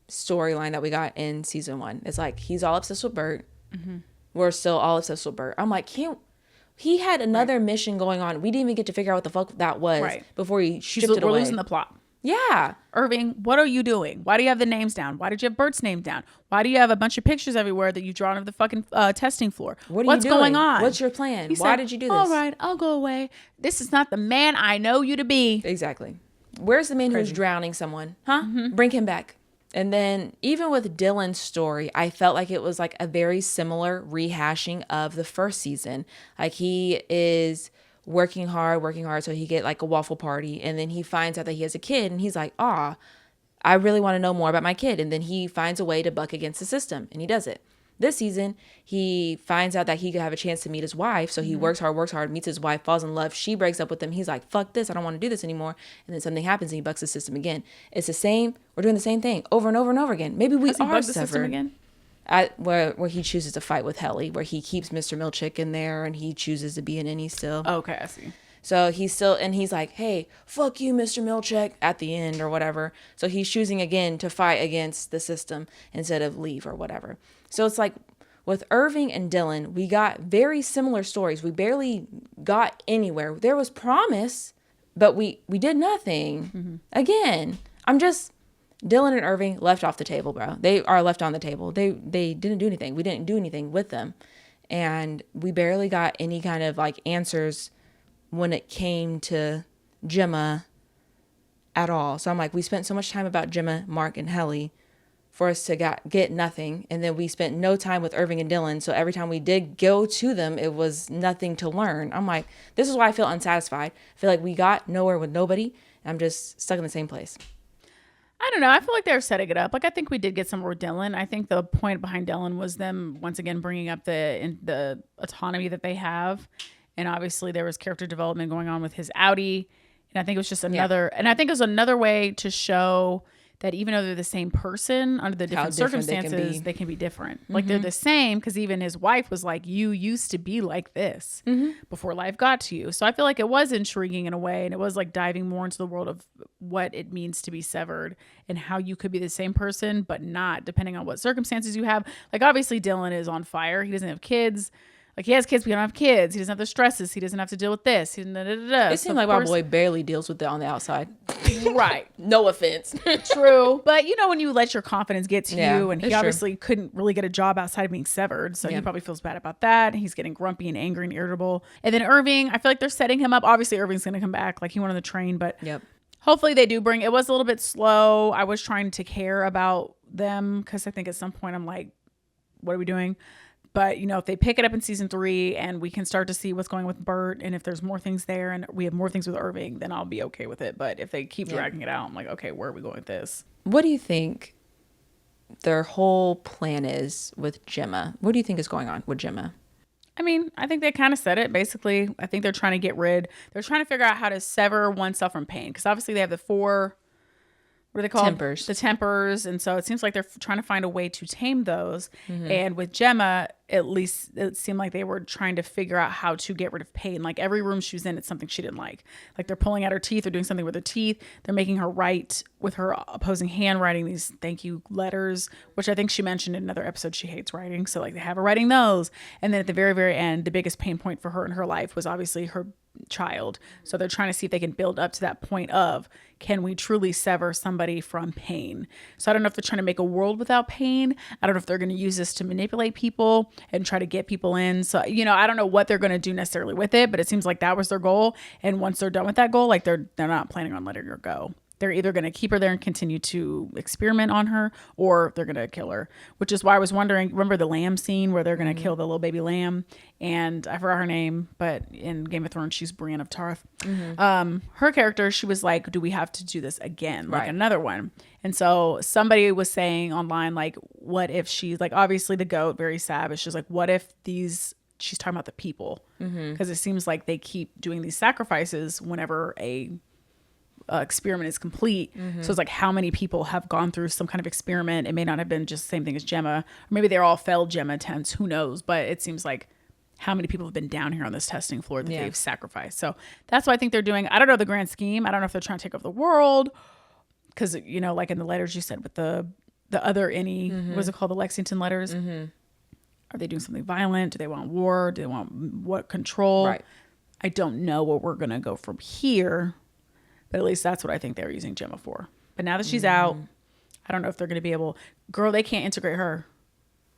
storyline that we got in season 1. It's like he's all obsessed with Bert. Mm-hmm. We're still all obsessed with Bert. I'm like, he had another mission going on. We didn't even get to figure out what the fuck that was Right. before he stripped it We're away. losing the plot. Yeah. Irving, what are you doing? Why do you have the names down? Why did you have Bert's name down? Why do you have a bunch of pictures everywhere that you've drawn of the fucking testing floor? What's going on? What's your plan? Why did you do this? All right, I'll go away. This is not the man I know you to be. Exactly. Where's the man who's drowning someone? Huh? Bring him back. And then even with Dylan's story, I felt like it was like a very similar rehashing of the first season. Like he is working hard so he get like a waffle party, and then he finds out that he has a kid, and he's like, I really want to know more about my kid. And then he finds a way to buck against the system, and he does it. This season, he finds out that he could have a chance to meet his wife, so he works hard, meets his wife, falls in love. She breaks up with him. He's like, fuck this, I don't want to do this anymore. And then something happens, and he bucks the system again. It's the same. We're doing the same thing over and over and over again. Maybe we are the severed. system again? Where he chooses to fight with Hayley, where he keeps Mr. Milchick in there, and he chooses to be an innie still. Okay, I see. So he's still, and he's like, hey, fuck you, Mr. Milchick, at the end or whatever. So he's choosing again to fight against the system instead of leave or whatever. So it's like with Irving and Dylan, we got very similar stories. We barely got anywhere. There was promise, but we did nothing. Again, Dylan and Irving left off the table, bro. They are left on the table. They didn't do anything. We didn't do anything with them. And we barely got any kind of like answers when it came to Gemma at all. So I'm like, we spent so much time about Gemma, Mark, and Hayley for us to get nothing. And then we spent no time with Irving and Dylan. So every time we did go to them, it was nothing to learn. I'm like, this is why I feel unsatisfied. I feel like we got nowhere with nobody. I'm just stuck in the same place. I don't know. I feel like they're setting it up. Like, I think we did get somewhere with Dylan. I think the point behind Dylan was them, once again, bringing up the autonomy that they have. And obviously there was character development going on with his Audi. And I think it was just another way to show that even though they're the same person, under the different circumstances, they can be different. Like they're the same, because even his wife was like, you used to be like this before life got to you. So I feel like it was intriguing in a way, and it was like diving more into the world of what it means to be severed and how you could be the same person, but not, depending on what circumstances you have. Like obviously Dylan is on fire. He doesn't have kids. Like he has kids, but he don't have kids. He doesn't have the stresses. He doesn't have to deal with this. It seems like my boy barely deals with that on the outside. Right. No offense. True. But you know, when you let your confidence get to you, and he obviously true. couldn't really get a job outside of being severed. So he probably feels bad about that. He's getting grumpy and angry and irritable. And then Irving, I feel like they're setting him up. Obviously Irving's going to come back. Like he went on the train, but hopefully they do bring, it was a little bit slow. I was trying to care about them because I think at some point I'm like, what are we doing? But, you know, if they pick it up in season 3 and we can start to see what's going on with Bert, and if there's more things there and we have more things with Irving, then I'll be okay with it. But if they keep dragging it out, I'm like, okay, where are we going with this? What do you think their whole plan is with Gemma? What do you think is going on with Gemma? I mean, I think they kind of said it. Basically, I think they're trying to they're trying to figure out how to sever oneself from pain. Because obviously they have the 4... what are they called? Tempers. The tempers. And so it seems like they're trying to find a way to tame those. And with Gemma, at least it seemed like they were trying to figure out how to get rid of pain. Like every room she was in, it's something she didn't like. Like they're pulling out her teeth or doing something with her teeth. They're making her write with her opposing hand, writing these thank you letters, which I think she mentioned in another episode she hates writing. So like they have her writing those. And then at the very, very end, the biggest pain point for her in her life was obviously her child. So they're trying to see if they can build up to that point of, can we truly sever somebody from pain? So I don't know if they're trying to make a world without pain. I don't know if they're going to use this to manipulate people and try to get people in. So, you know, I don't know what they're going to do necessarily with it, but it seems like that was their goal. And once they're done with that goal, like they're not planning on letting her go. They're either going to keep her there and continue to experiment on her, or they're going to kill her, which is why I was wondering, remember the lamb scene where they're going to kill the little baby lamb? And I forgot her name, but in Game of Thrones, she's Brienne of Tarth. Her character, she was like, do we have to do this again? Like another one. And so somebody was saying online, like, what if she's like, obviously the goat, very savage. She's like, what if she's talking about the people? Because it seems like they keep doing these sacrifices whenever a experiment is complete. So it's like, how many people have gone through some kind of experiment? It may not have been just the same thing as Gemma, or maybe they're all failed Gemma attempts, who knows? But it seems like how many people have been down here on this testing floor that they've sacrificed. So that's what I think they're doing. I don't know the grand scheme. I don't know if they're trying to take over the world, because, you know, like in the letters you said with the other what was it called, the Lexington letters? Are they doing something violent? Do they want war? Do they want what control? I don't know where we're gonna go from here. But at least that's what I think they were using Gemma for. But now that she's out, I don't know if they're going to be able. Girl, they can't integrate her.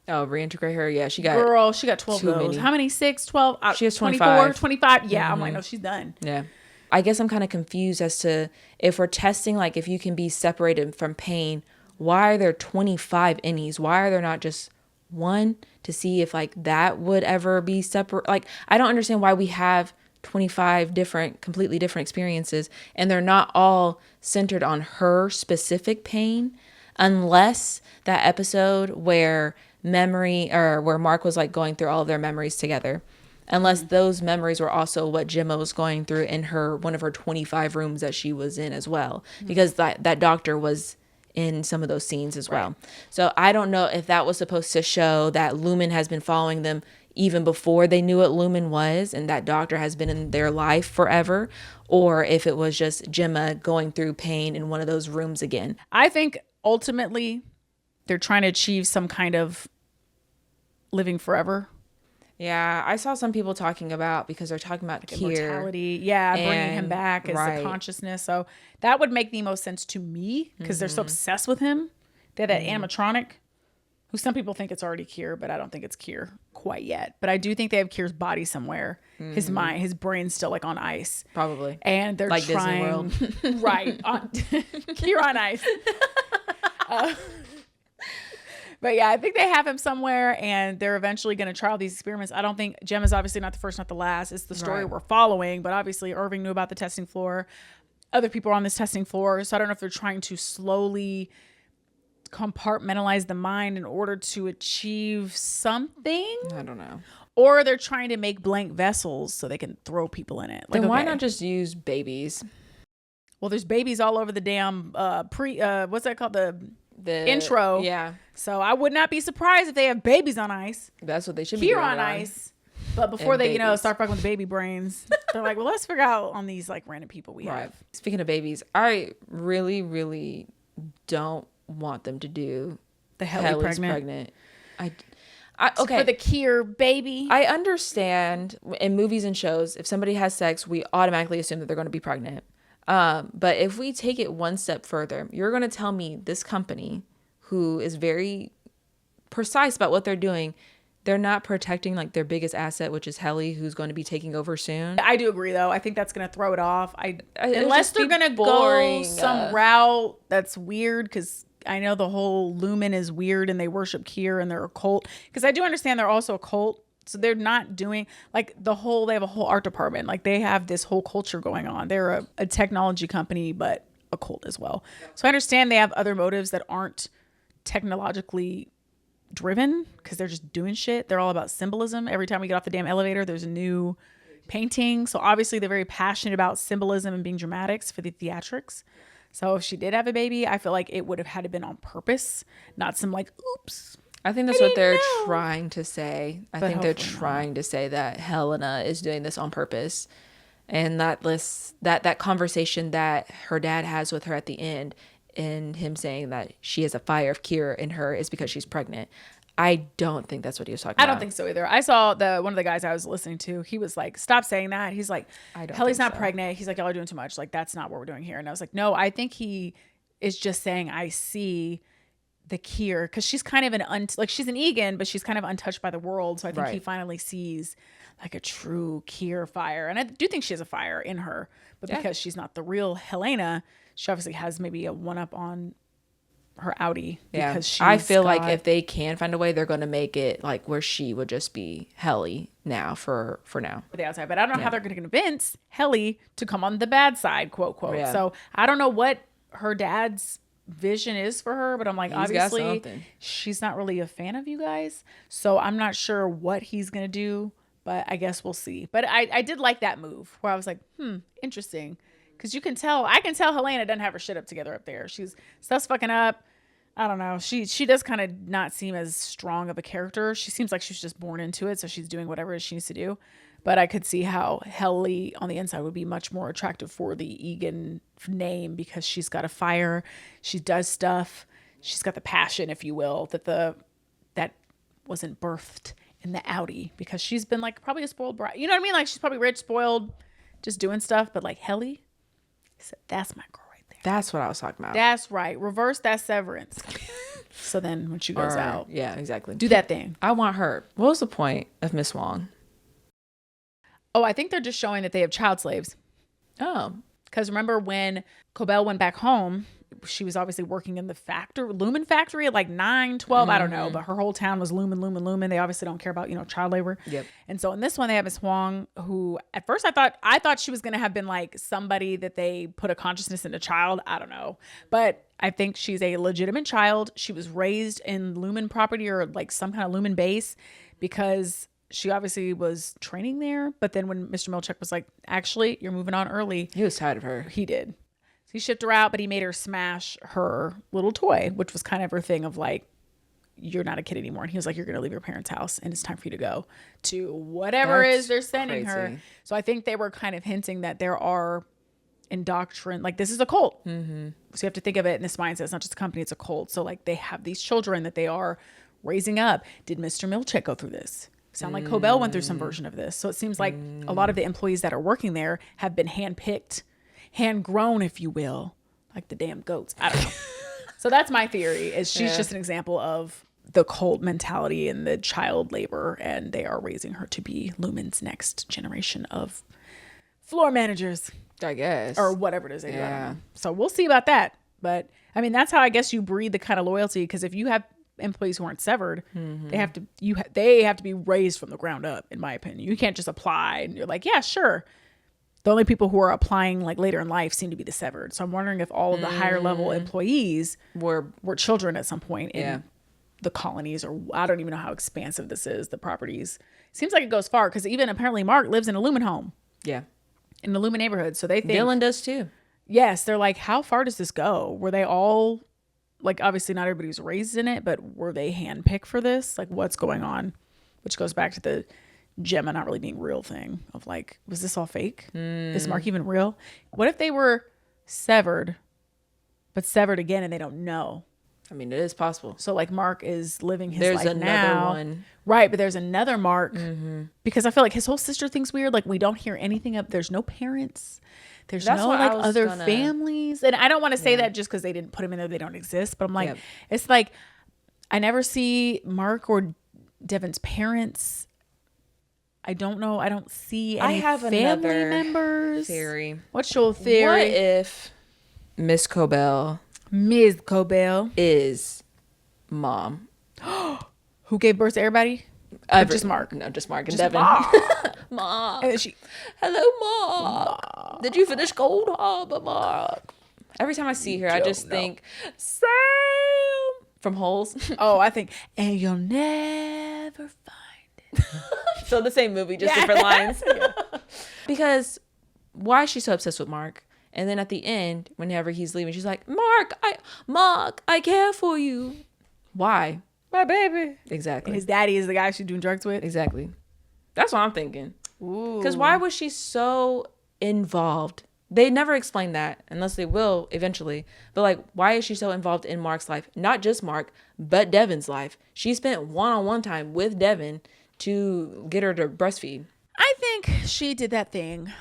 Oh, reintegrate her. Yeah, she got 12 of those. many. How many? 6, 12? She has 24, 25. Yeah, I'm like, no, she's done. Yeah. I guess I'm kind of confused as to if we're testing, like, if you can be separated from pain, why are there 25 innies? Why are there not just one to see if, like, that would ever be separate? Like, I don't understand why we have 25 completely different experiences, and they're not all centered on her specific pain, unless that episode where Mark was, like, going through all of their memories together. Unless those memories were also what Gemma was going through in one of her 25 rooms that she was in as well. Because that doctor was in some of those scenes as well. So I don't know if that was supposed to show that Lumen has been following them even before they knew what Lumen was, and that doctor has been in their life forever, or if it was just Gemma going through pain in one of those rooms again. I think ultimately they're trying to achieve some kind of living forever. Yeah, I saw some people talking about, because they're talking about like immortality. Yeah, bringing him back as the consciousness. So that would make the most sense to me, because they're so obsessed with him. They're that animatronic, who some people think it's already Kier, but I don't think it's Kier quite yet. But I do think they have Kier's body somewhere. His mind, his brain's still like on ice. Probably. And they're like trying. Disney World. Right. Kier on ice. But yeah, I think they have him somewhere, and they're eventually going to trial these experiments. I don't think Gemma's obviously not the first, not the last. It's the story we're following, but obviously Irving knew about the testing floor. Other people are on this testing floor, so I don't know if they're trying to slowly compartmentalize the mind in order to achieve something. I don't know. Or they're trying to make blank vessels so they can throw people in it. Then why not just use babies? Well, there's babies all over the damn what's that called? The intro. Yeah. So I would not be surprised if they have babies on ice. That's what they should be Here doing. on ice. But before they, start fucking with baby brains, they're like, well, let's figure out on these like random people we have. Speaking of babies, I really, really don't want them to do the Helly's pregnant. Okay. For the Kier baby. I understand in movies and shows, if somebody has sex, we automatically assume that they're going to be pregnant. But if we take it one step further, you're going to tell me this company, who is very precise about what they're doing, they're not protecting like their biggest asset, which is Helly, who's going to be taking over soon. I do agree, though. I think that's going to throw it off. Unless they're going to boring. Go some route that's weird, because I know the whole Lumen is weird and they worship Kier and they're a cult. Because I do understand they're also a cult. So they're not doing like they have a whole art department. Like they have this whole culture going on. They're a technology company, but a cult as well. So I understand they have other motives that aren't technologically driven, because they're just doing shit. They're all about symbolism. Every time we get off the damn elevator, there's a new painting. So obviously they're very passionate about symbolism and being dramatics for the theatrics. So if she did have a baby, I feel like it would have had to been on purpose, not some like, oops. I think that's what they're trying to say. I think they're trying to say that Helena is doing this on purpose. And that conversation that her dad has with her at the end, and him saying that she has a fire of Kier in her, is because she's pregnant. I don't think that's what he was talking about. I don't think so either. I saw one of the guys I was listening to. He was like, "Stop saying that." He's like, "Helly's not pregnant." He's like, "Y'all are doing too much. Like that's not what we're doing here." And I was like, "No, I think he is just saying I see the Kier, because she's kind of she's an Egan, but she's kind of untouched by the world. So I think he finally sees like a true Kier fire, and I do think she has a fire in her, but because she's not the real Helena, she obviously has maybe a one up on her Audi. Yeah, because I feel like if they can find a way, they're going to make it like where she would just be Helly now for now. For the outside, but I don't know how they're going to convince Helly to come on the bad side, quote quote. Yeah. So I don't know what her dad's vision is for her, but I'm like, obviously she's not really a fan of you guys, so I'm not sure what he's gonna do, but I guess we'll see. But I did like that move where I was like, interesting, because I can tell Helena doesn't have her shit up together up there. Stuff's fucking up. I don't know, she does kind of not seem as strong of a character. She seems like she's just born into it, so she's doing whatever she needs to do. But I could see how Helly on the inside would be much more attractive for the Egan name, because she's got a fire, she does stuff, she's got the passion, if you will, that wasn't birthed in the Audi, because she's been like probably a spoiled bride. You know what I mean? Like she's probably rich, spoiled, just doing stuff. But like Helly, said, that's my girl right there. That's what I was talking about. That's right. Reverse that Severance. So then when she goes out. Yeah, exactly. Do that thing. I want her. What was the point of Miss Wong? Oh, I think they're just showing that they have child slaves. Oh. Because remember when Cobell went back home, she was obviously working in the lumen factory at like 9, 12, I don't know. But her whole town was lumen, lumen, lumen. They obviously don't care about, child labor. Yep. And so in this one, they have Miss Huang, who at first I thought she was going to have been like somebody that they put a consciousness in a child. I don't know. But I think she's a legitimate child. She was raised in lumen property or like some kind of lumen base because she obviously was training there. But then when Mr. Milchick was like, actually, you're moving on early. He was tired of her. He did. He shipped her out, but he made her smash her little toy, which was kind of her thing of like, you're not a kid anymore. And he was like, you're going to leave your parents' house and it's time for you to go to whatever it is they're sending her. So I think they were kind of hinting that there are like this is a cult. Mm-hmm. So you have to think of it in this mindset. It's not just a company, it's a cult. So like they have these children that they are raising up. Did Mr. Milchick go through this? Sound like Cobell went through some version of this. So it seems like a lot of the employees that are working there have been handpicked, hand grown, if you will, like the damn goats. I don't know. So that's my theory is she's just an example of the cult mentality and the child labor. And they are raising her to be Lumen's next generation of floor managers. I guess. Or whatever it is they do. I don't know. So we'll see about that. But I mean, that's how I guess you breed the kind of loyalty. Because if you have employees who aren't severed, they have to be raised from the ground up, in my opinion. You can't just apply and you're like, yeah, sure. The only people who are applying like later in life seem to be the severed. So I'm wondering if all of the higher level employees were children at some point in the colonies, or I don't even know how expansive this is, the properties. Seems like it goes far because even apparently Mark lives in a Lumen home. Yeah. In the Lumen neighborhood. So they think Dylan does too. Yes. They're like, how far does this go? Were they all like, obviously not everybody was raised in it, but were they handpicked for this? Like what's going on? Which goes back to the Gemma not really being real thing of like, was this all fake? Is Mark even real? What if they were severed, but severed again and they don't know? I mean, it is possible. So like Mark is living his there's life another now. One. Right, but there's another Mark because I feel like his whole sister thing's weird. Like we don't hear anything of, there's no parents. There's no like other families. And I don't want to say that just because they didn't put him in there, they don't exist. But I'm like, it's like, I never see Mark or Devin's parents. I don't know. I don't see any family members. Theory. What's your theory? What if Ms. Cobell is mom? Who gave birth to everybody? Just Mark. No, just Mark and Just Devin. Mom. And then hello, Mark. Did you finish Cold Harbor, Mark? Every time I see her, I just think, Sam from Holes. Oh, I think, and you'll never find it. So the same movie, just different lines. Because why is she so obsessed with Mark? And then at the end, whenever he's leaving, she's like, Mark, I care for you. Why? My baby. Exactly. And his daddy is the guy she's doing drugs with. Exactly. That's what I'm thinking. Because why was she so involved? They never explain that, unless they will eventually. But like, why is she so involved in Mark's life? Not just Mark, but Devin's life. She spent one-on-one time with Devin to get her to breastfeed. I think she did that thing.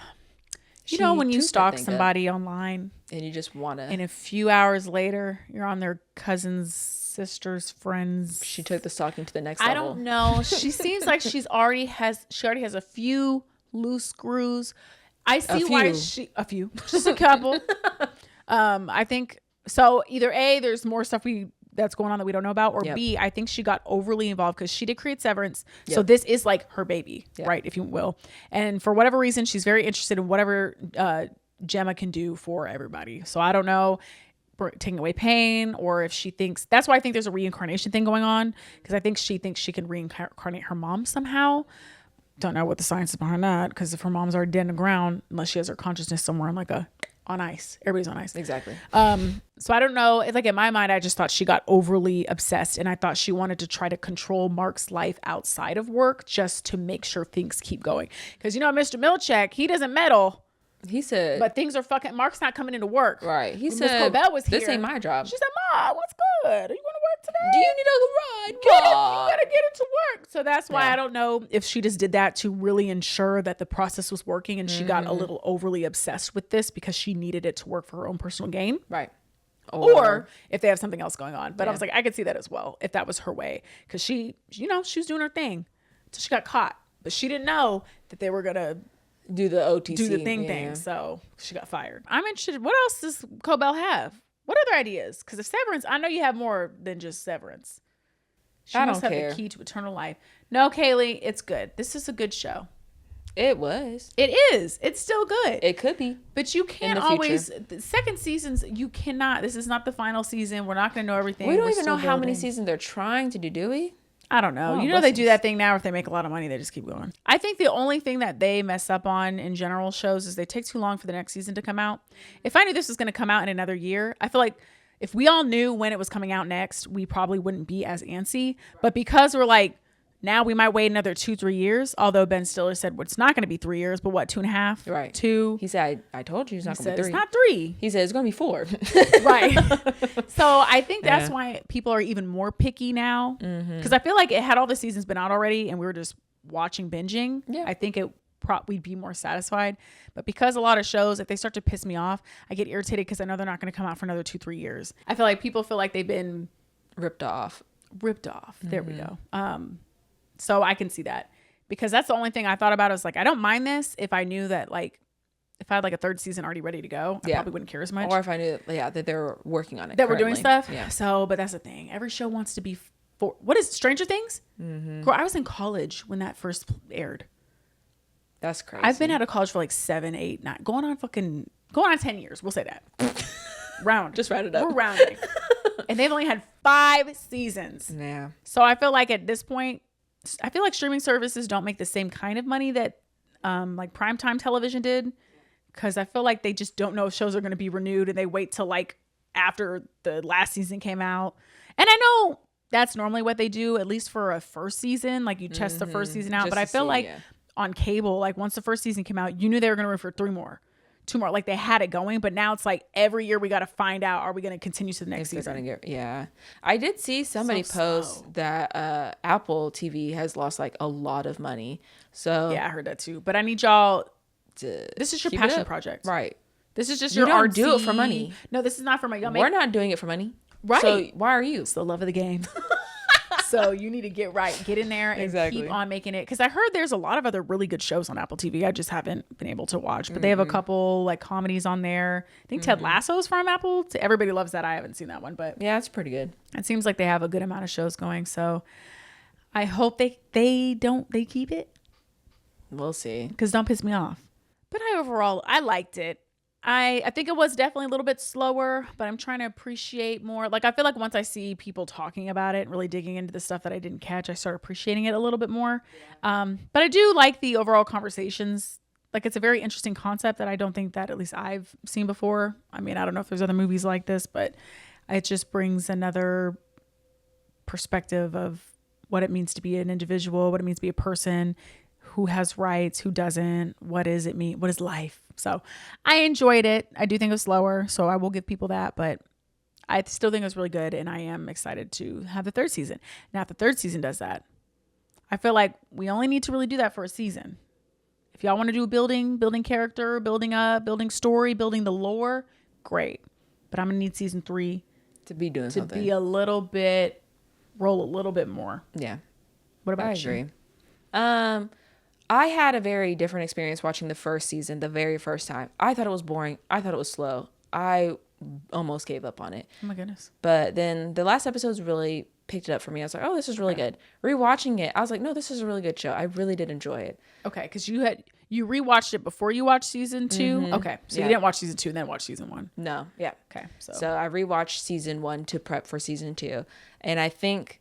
You know, when you stalk somebody online and you just want to, and a few hours later you're on their cousin's sister's friends. She took the stalking to the next level. I don't know. She seems like she already has a few loose screws. I see why a few, just a couple. I think so. Either A, there's more stuff that's going on that we don't know about, or B, I think she got overly involved because she did create Severance. So this is like her baby, right? If you will. And for whatever reason, she's very interested in whatever Gemma can do for everybody. So I don't know, taking away pain, or if she thinks, that's why I think there's a reincarnation thing going on. Because I think she thinks she can reincarnate her mom somehow. Don't know what the science is behind that, because if her mom's already dead in the ground, unless she has her consciousness somewhere on ice. Everybody's on ice. Exactly. So I don't know. It's like in my mind, I just thought she got overly obsessed, and I thought she wanted to try to control Mark's life outside of work just to make sure things keep going. Because Mr. Milchick, he doesn't meddle. He said, but things are fucking. Mark's not coming into work. Right. He when said, Miss Cobell was here. This ain't my job. She said, Ma, what's good? Are you going to work work today? Do you need a ride? Get it. You Mom?" gotta get it to work. So that's why Yeah. I don't know if she just did that to really ensure that the process was working, and she got a little overly obsessed with this because she needed it to work for her own personal gain. Right. Or if they have something else going on. But I Yeah. was like, I could see that as well if that was her way, because she was doing her thing until she got caught. But she didn't know that they were gonna do the OTC. do the thing. So she got fired. I'm interested. What else does Cobell have? What other ideas? Because if Severance, I know you have more than just Severance. She I must don't have care. the key to eternal life. No, Kaylee, it's good. This is a good show. It was. It is. It's still good. It could be. But you can't the always. The second seasons, you cannot. This is not the final season. We're not going to know everything. We don't We're even know still how many building. seasons they're trying to do we? I don't know. Oh, You know, they do blessings. that thing now. If they make a lot of money, they just keep going. I think the only thing that they mess up on in general shows is they take too long for the next season to come out. If I knew this was going to come out in another year, I feel like if we all knew when it was coming out next, we probably wouldn't be as antsy. But because we're like, now we might wait another 2-3 years. Although Ben Stiller said, well, it's not going to be 3 years, but what, 2.5? Right. 2. He said, I told you it's not He going said, to be 3. it's not 3. He said, it's going to be 4. Right. So I think that's Yeah. why people are even more picky now. Because I feel like it had all the seasons been out already and we were just watching binging. Yeah. I think we'd be more satisfied. But because a lot of shows, if they start to piss me off, I get irritated because I know they're not going to come out for another 2-3 years. I feel like people feel like they've been Ripped off. ripped off. There we go. So I can see that, because that's the only thing I thought about. Is like, I don't mind this if I knew that, like, if I had like a third season already ready to go, I probably wouldn't care as much. Or if I knew that they were working on it. That we're doing stuff. Yeah. So, but that's the thing. Every show wants to be for what is Stranger Things? Girl, I was in college when that first aired. That's crazy. I've been out of college for like 7, 8, 9, going on 10 years. We'll say that. Round. Just round it up. We're rounding. And they've only had 5 seasons. Yeah. So I feel like at this point, I feel like streaming services don't make the same kind of money that like primetime television did, because I feel like they just don't know if shows are going to be renewed, and they wait till like after the last season came out. And I know that's normally what they do, at least for a first season. Like you test the first season out. Just But I to feel see, like yeah. on cable, like once the first season came out, you knew they were going to run for 2 more. Like they had it going, but now it's like every year we got to find out, are we going to continue to the next If they're season? gonna yeah. I did see somebody So post slow. that Apple TV has lost like a lot of money. So Yeah, I heard that too. But I need y'all. to This is your keep it passion up. project. Right. This is just You your don't artsy. do it for money. No, this is not for money. Y'all We're make not doing it for money. Right. So why are you? it's the love of the game. So you need to get in there and Exactly. keep on making it. Because I heard there's a lot of other really good shows on Apple TV. I just haven't been able to watch. But they have a couple like comedies on there. I think Ted Lasso's from Apple. Everybody loves that. I haven't seen that one, but Yeah, it's pretty good. it seems like they have a good amount of shows going. So I hope they keep it. We'll see. Because don't piss me off. But I liked it. I think it was definitely a little bit slower, but I'm trying to appreciate more. Like, I feel like once I see people talking about it and really digging into the stuff that I didn't catch, I start appreciating it a little bit more. But I do like the overall conversations. Like, it's a very interesting concept that I don't think that at least I've seen before. I mean, I don't know if there's other movies like this, but it just brings another perspective of what it means to be an individual, what it means to be a person, who has rights, who doesn't, what does it mean, what is life? So I enjoyed it. I do think it was slower, so I will give people that, but I still think it was really good, and I am excited to have the third season. Now, if the third season does that, I feel like we only need to really do that for a season. If y'all want to do building character, building up, building story, building the lore, great. But I'm going to need season 3 To be doing to something. be roll a little bit more. Yeah. What about I agree. I had a very different experience watching the first season the very first time. I thought it was boring. I thought it was slow. I almost gave up on it. Oh my goodness. But then the last episodes really picked it up for me. I was like, oh, this is really good. Rewatching it, I was like, no, this is a really good show. I really did enjoy it. Okay, because you rewatched it before you watched season 2. Okay, so Yeah. you didn't watch season 2 and then watch season 1. No, yeah. Okay, so So I rewatched season 1 to prep for season 2. And I think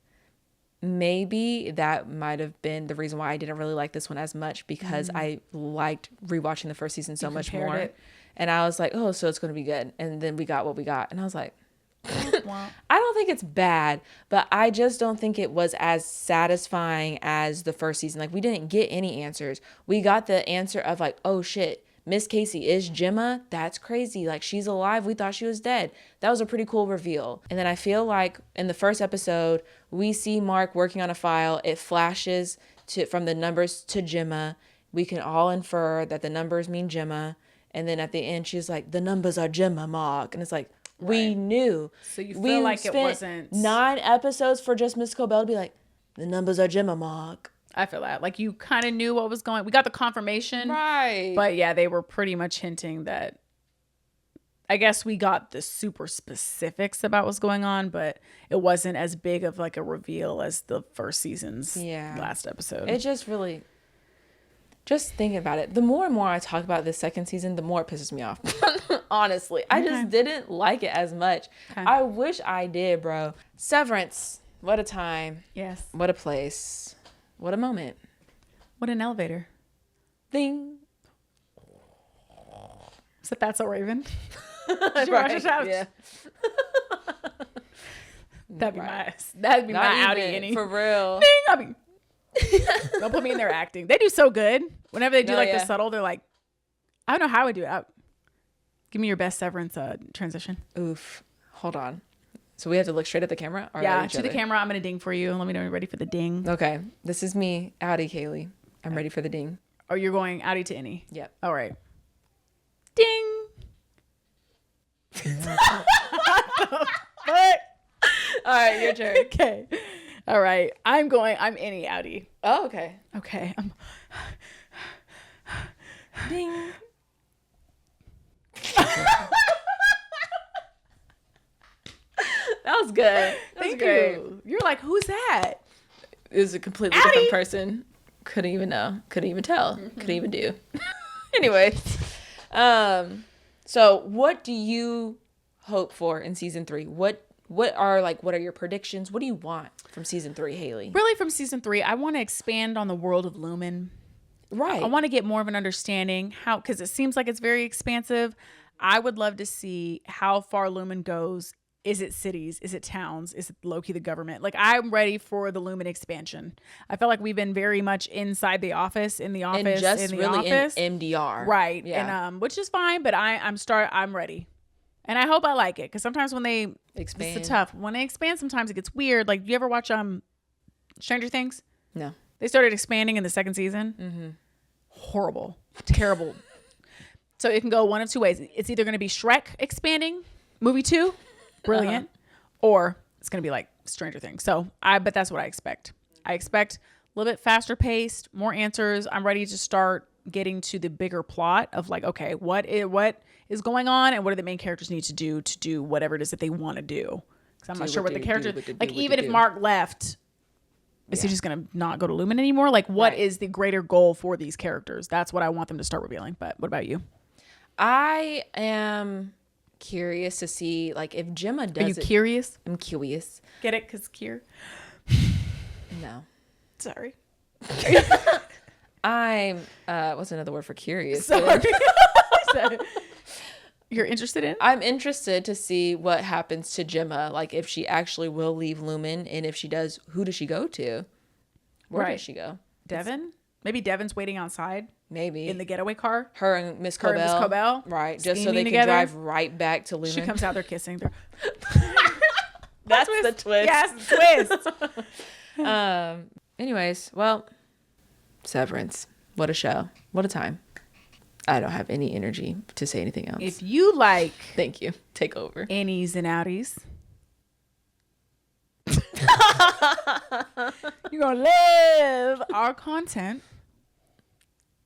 maybe that might have been the reason why I didn't really like this one as much, because I liked rewatching the first season so much compared more. it. And I was like, oh, so it's going to be good. And then we got what we got. And I was like, wow. I don't think it's bad, but I just don't think it was as satisfying as the first season. Like, we didn't get any answers. We got the answer of like, oh shit, Miss Casey is Gemma. That's crazy. Like, she's alive. We thought she was dead. That was a pretty cool reveal. And then I feel like in the first episode, we see Mark working on a file. It flashes from the numbers to Gemma. We can all infer that the numbers mean Gemma. And then at the end, she's like, the numbers are Gemma, Mark. And it's like, we knew. So you feel like it wasn't 9 episodes for just Miss Cobell to be like, the numbers are Gemma, Mark. I feel that. Like, you kind of knew what was going. We got the confirmation. Right. But yeah, they were pretty much hinting that. I guess we got the super specifics about what's going on, but it wasn't as big of like a reveal as the first season's last episode. It just really, just thinking about it, the more and more I talk about this second season, the more it pisses me off. Honestly, I just didn't like it as much. Okay. I wish I did, bro. Severance. What a time. Yes. What a place. What a moment. What an elevator. Thing. Is that That's So Raven? Did you watch it? Yeah. That'd be my outie any. For real. Ding, I mean, don't put me in their acting. They do so good. Whenever they do the subtle, they're like, I don't know how I do it. Give me your best Severance transition. Oof. Hold on. So we have to look straight at the camera? Or to the camera. I'm going to ding for you. And let me know when you're ready for the ding. Okay. This is me, outie Kayli. I'm ready for the ding. Oh, you're going outie to innie? Yep. All right. Ding. All right, your turn. Okay. All right. I'm innie outie. Oh, okay. Okay. Ding. That was good. Thank you. You're like, who's that? It was a completely different person. Couldn't even know. Couldn't even tell. Couldn't even do. Anyway. So what do you hope for in season 3? What are your predictions? What do you want from season 3, Hayley? Really, from season 3, I want to expand on the world of Lumen. Right. I want to get more of an understanding because it seems like it's very expansive. I would love to see how far Lumen goes. Is it cities? Is it towns? Is it low-key the government? Like, I'm ready for the Lumen expansion. I felt like we've been very much inside the office, in the office, and just in the really office. in MDR. Right. Yeah. And which is fine, but I'm ready. And I hope I like it, because sometimes when they expand, it's tough. When they expand, sometimes it gets weird. Like, do you ever watch Stranger Things? No. They started expanding in the second season. Mm-hmm. Horrible. Terrible. So it can go one of two ways. It's either going to be Shrek expanding, movie 2, brilliant, or it's going to be like Stranger Things. But that's what I expect. I expect a little bit faster paced, more answers. I'm ready to start getting to the bigger plot of like, okay, what is going on and what do the main characters need to do whatever it is that they want to do. Because I'm not sure what the character, like, even if Mark left, is he just going to not go to Lumen anymore? Like, what is the greater goal for these characters? That's what I want them to start revealing. But what about you? I am curious to see, like, if Gemma does it. Are you curious? I'm curious. Get it? Because cure? No. Sorry. I'm, what's another word for curious? Sorry. You're interested in? I'm interested to see what happens to Gemma. Like, if she actually will leave Lumen, and if she does, who does she go to? Where does she go? Devin? Maybe Devin's waiting outside. Maybe. In the getaway car. Her and Miss Cobell. Right. Just so they can drive right back to Lumen. She comes out there kissing. That's the twist. Yes, twist. Anyways, well, Severance. What a show. What a time. I don't have any energy to say anything else. If you like... Thank you. Take over. Innies and outies. You're going to live our content.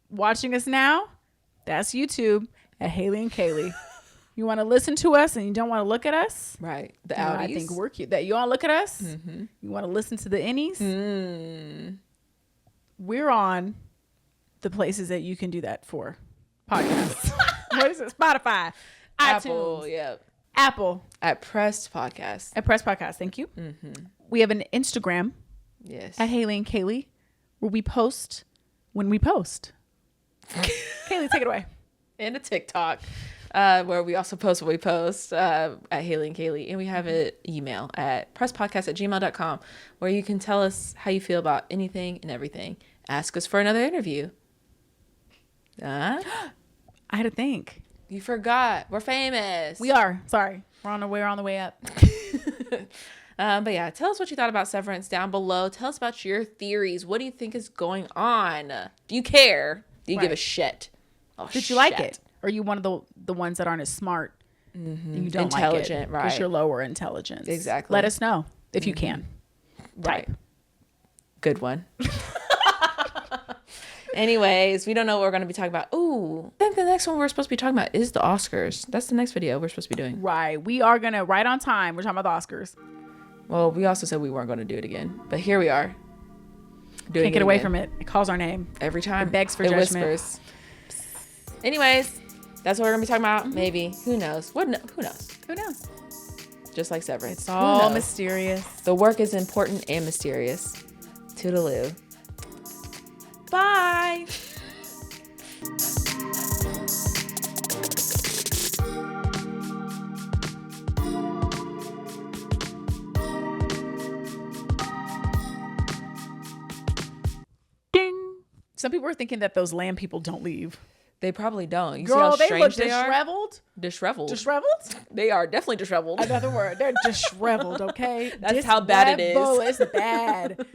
Watching us now, that's YouTube at Hayley and Kayli. You want to listen to us and you don't want to look at us? Right. The outies. I think we're cute. That you want to look at us? Mm-hmm. You want to listen to the innies? We're on the places that you can do that for. Podcasts. What is it? Spotify. Apple. iTunes. Yep. Apple. At Pressed Podcast. At Press Podcast. Thank you. Mm-hmm. We have an Instagram. Yes. At Hayley and Kayli, where we post when we post. Kayli, take it away. And a TikTok, where we also post what we post at Hayley and Kayli. And we have an email at presspodcast@gmail.com, where you can tell us how you feel about anything and everything. Ask us for another interview. I I had to think. You forgot. We're famous. We are. Sorry. We're on the way up. But yeah, tell us what you thought about Severance down below. Tell us about your theories. What do you think is going on? Do you care? Do you give a shit? Oh, Did you like it? Or are you one of the ones that aren't as smart? Mm-hmm. You don't intelligent, like it right? Because you're lower intelligence. Exactly. Let us know if you can. Right. Good one. Anyways, we don't know what we're going to be talking about. Ooh, I think the next one we're supposed to be talking about is the Oscars. That's the next video we're supposed to be doing. Right. We are going to, right on time, we're talking about the Oscars. Well, we also said we weren't going to do it again. But here we are. Can't get away from it. It calls our name. Every time. It begs for judgment. Whispers. Anyways, that's what we're going to be talking about. Mm-hmm. Maybe. Who knows? Who knows? Who knows? Just like Severance. It's all mysterious. The work is important and mysterious. Toodaloo. Bye. Ding. Some people are thinking that those lamb people don't leave. They probably don't. You Girl, see how strange they look are? disheveled. Disheveled? They are definitely disheveled. Another word. They're disheveled, okay? That's how bad it is. It's bad.